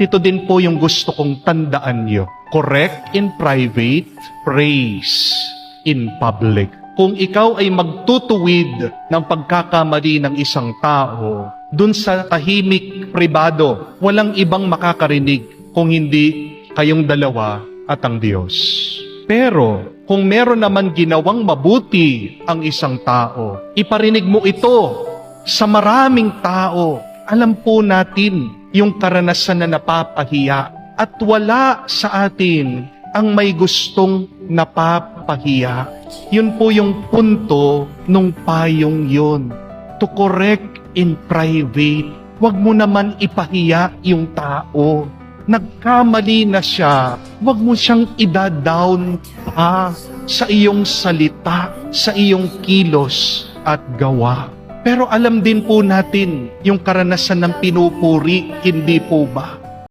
ito din po yung gusto kong tandaan nyo. Correct in private, praise in public. Kung ikaw ay magtutuwid ng pagkakamali ng isang tao, dun sa tahimik pribado, walang ibang makakarinig kung hindi kayong dalawa at ang Diyos. Pero kung meron naman ginawang mabuti ang isang tao, iparinig mo ito sa maraming tao. Alam po natin yung karanasan na napapahiya at wala sa atin ang may gustong napapahiya. Yun po yung punto nung payong yun. To correct in private. Huwag mo naman ipahiya yung tao. Nagkamali na siya, huwag mo siyang ida-down pa sa iyong salita, sa iyong kilos at gawa. Pero alam din po natin yung karanasan ng pinupuri, hindi po ba?